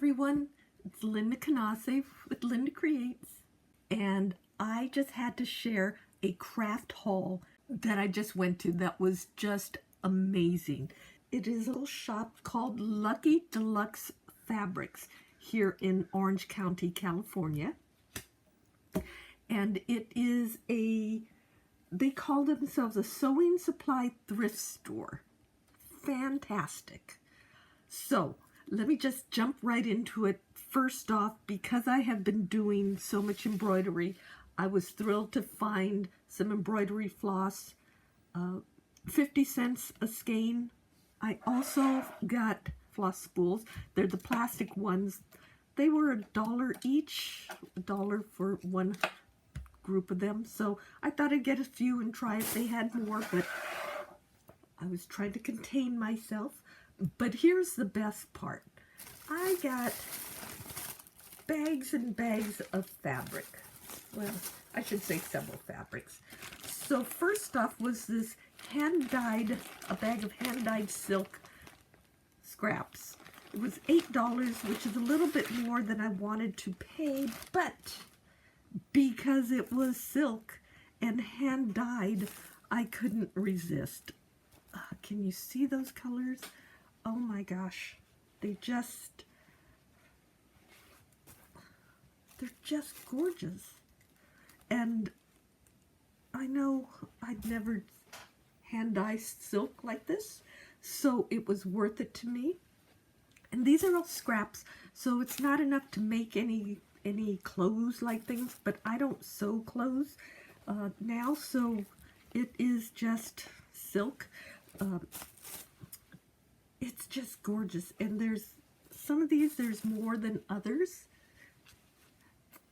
everyone, it's Linda Canase with LyndaCreates, and I just had to share a craft haul that I just went to that was just amazing. It is a little shop called Lucky Deluxe Fabrics here in Orange County, California, and it is they call themselves a sewing supply thrift store. Fantastic. So let me just jump right into it. First off, because I have been doing so much embroidery, I was thrilled to find some embroidery floss, 50 cents a skein. I also got floss spools. They're the plastic ones. They were $1 each, $1 for one group of them. So I thought I'd get a few and try if they had more, but I was trying to contain myself. But here's the best part. I got bags and bags of fabric. Well, I should say several fabrics. So first off was this a bag of hand-dyed silk scraps. It was $8, which is a little bit more than I wanted to pay, but because it was silk and hand-dyed, I couldn't resist. Can you see those colors? Oh my gosh, they're just gorgeous. And I know I'd never hand dye silk like this, so it was worth it to me. And these are all scraps, so it's not enough to make any clothes like things, but I don't sew clothes now, so it is just silk. It's just gorgeous, and there's some of these, there's more than others,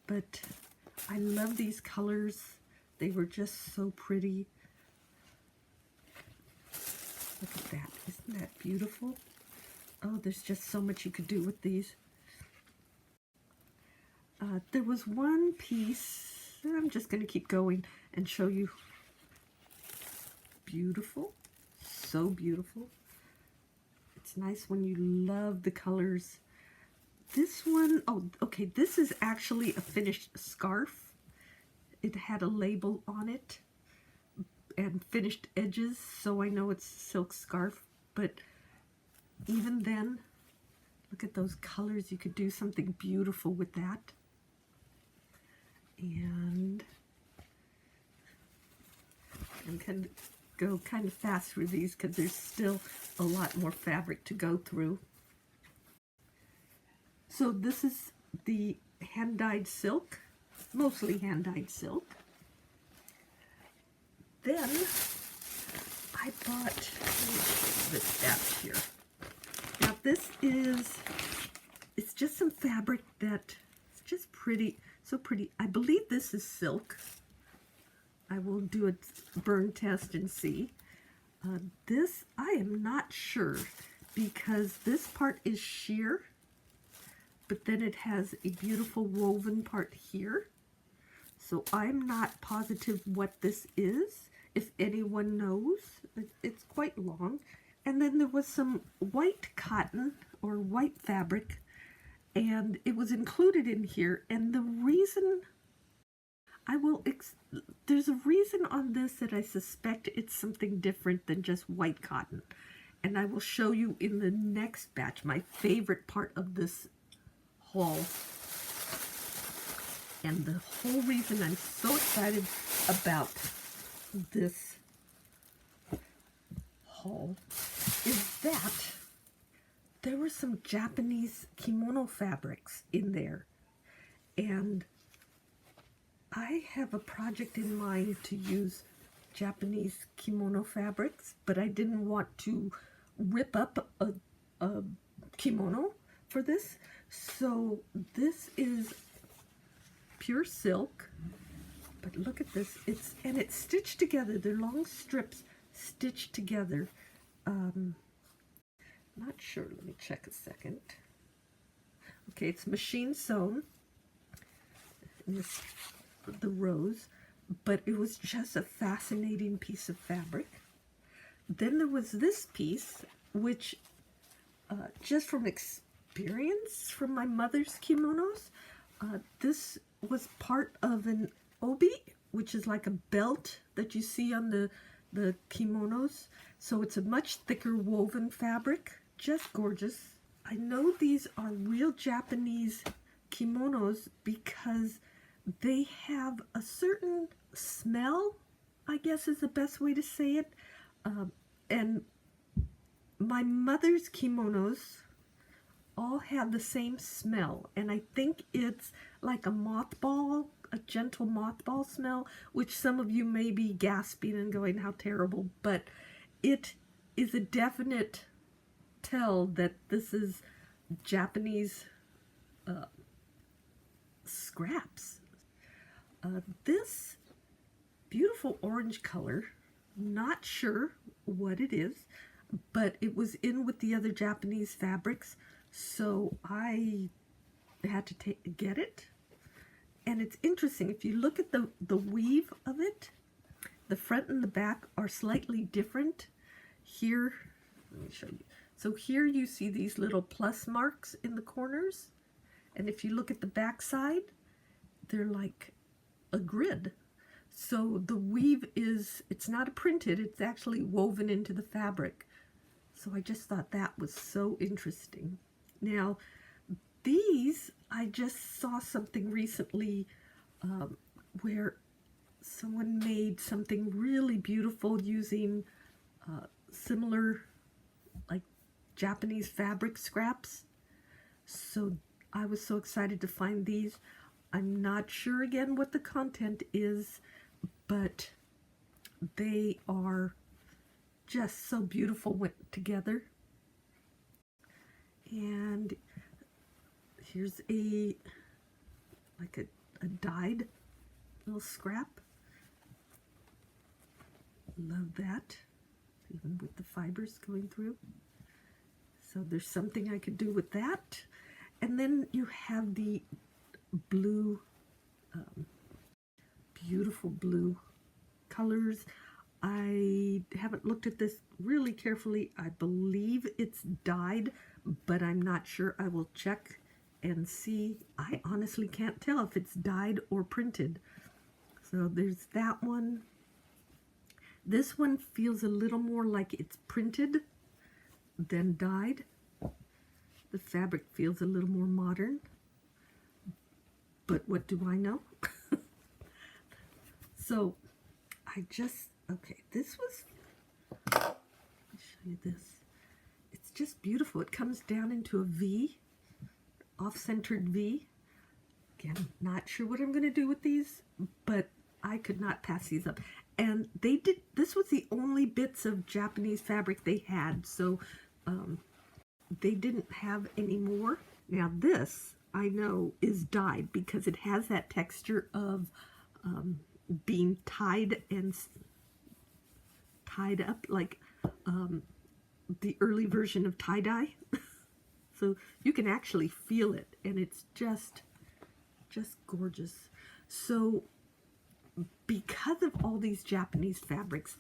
but I love these colors. They were just so pretty. Look at that. Isn't that beautiful? Oh, there's just so much you could do with these. There was one piece, I'm just going to keep going and show you. Beautiful. So beautiful. It's nice when you love the colors. This one, oh, okay, this is actually a finished scarf. It had a label on it and finished edges, so I know it's a silk scarf, but even then, look at those colors. You could do something beautiful with that. And I'm going to go kind of fast through these because there's still a lot more fabric to go through. So this is the hand-dyed silk, mostly hand-dyed silk. Then I bought this batch here. Now this it's just some fabric that is just pretty, so pretty. I believe this is silk. I will do a burn test and see. This, I am not sure, because this part is sheer, but then it has a beautiful woven part here. So I'm not positive what this is. If anyone knows, it's quite long. And then there was some white cotton or white fabric, and it was included in here. And the reason there's a reason on this that I suspect it's something different than just white cotton. And I will show you in the next batch, my favorite part of this haul. And the whole reason I'm so excited about this haul is that there were some Japanese kimono fabrics in there. And I have a project in mind to use Japanese kimono fabrics, but I didn't want to rip up a kimono for this. So this is pure silk, but look at this. It's stitched together. They're long strips stitched together. Not sure. Let me check a second. Okay, it's machine sewn. The rows, but it was just a fascinating piece of fabric. Then there was this piece, which just from experience from my mother's kimonos. This was part of an obi, which is like a belt that you see on the kimonos. So it's a much thicker woven fabric, just gorgeous. I know these are real Japanese kimonos because they have a certain smell, I guess is the best way to say it. And my mother's kimonos all have the same smell, and I think it's like a mothball, a gentle mothball smell, which some of you may be gasping and going, how terrible, but it is a definite tell that this is Japanese scraps. This beautiful orange color, not sure what it is, but it was in with the other Japanese fabrics, so I had to get it. And it's interesting, if you look at the weave of it, the front and the back are slightly different. Here, let me show you. So here you see these little plus marks in the corners, and if you look at the back side, they're like a grid. So the weave is, it's not printed, it's actually woven into the fabric. So I just thought that was so interesting. Now, these, I just saw something recently where someone made something really beautiful using similar, like, Japanese fabric scraps. So I was so excited to find these. I'm not sure again what the content is, but they are just so beautiful went together. And here's a dyed little scrap. Love that, even with the fibers going through. So there's something I could do with that. And then you have the blue, beautiful blue colors. I haven't looked at this really carefully. I believe it's dyed, but I'm not sure. I will check and see. I honestly can't tell if it's dyed or printed. So there's that one. This one feels a little more like it's printed than dyed. The fabric feels a little more modern. But what do I know? So I just, okay, this was, let me show you this. It's just beautiful. It comes down into a V, off-centered V. Again, not sure what I'm going to do with these, but I could not pass these up. And they did, this was the only bits of Japanese fabric they had, so they didn't have any more. Now this, I know, is dyed because it has that texture of being tied and tied up like the early version of tie-dye. So you can actually feel it, and it's just gorgeous. So because of all these Japanese fabrics,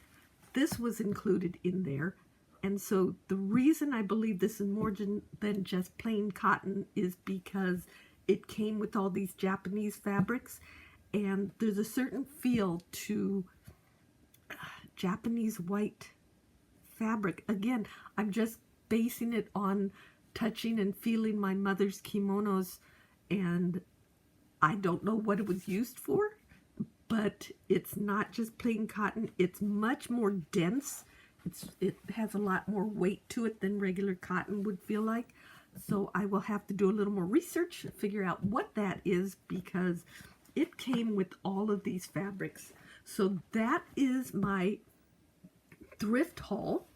this was included in there. And so the reason I believe this is more than just plain cotton is because it came with all these Japanese fabrics, and there's a certain feel to Japanese white fabric. Again, I'm just basing it on touching and feeling my mother's kimonos, and I don't know what it was used for, but it's not just plain cotton. It's much more dense. It has a lot more weight to it than regular cotton would feel like. So I will have to do a little more research to figure out what that is, because it came with all of these fabrics. So that is my thrift haul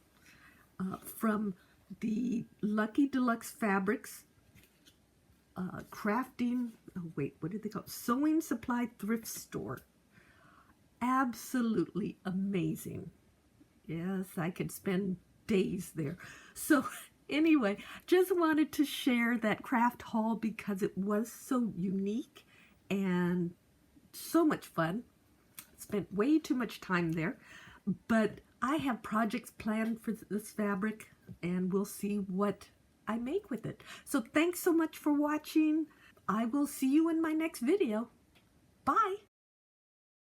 from the Lucky Deluxe Fabrics crafting, oh wait, what did they call it? Sewing Supply Thrift Store. Absolutely amazing. Yes, I could spend days there. So anyway, just wanted to share that craft haul because it was so unique and so much fun. Spent way too much time there, but I have projects planned for this fabric, and we'll see what I make with it. So thanks so much for watching. I will see you in my next video. Bye.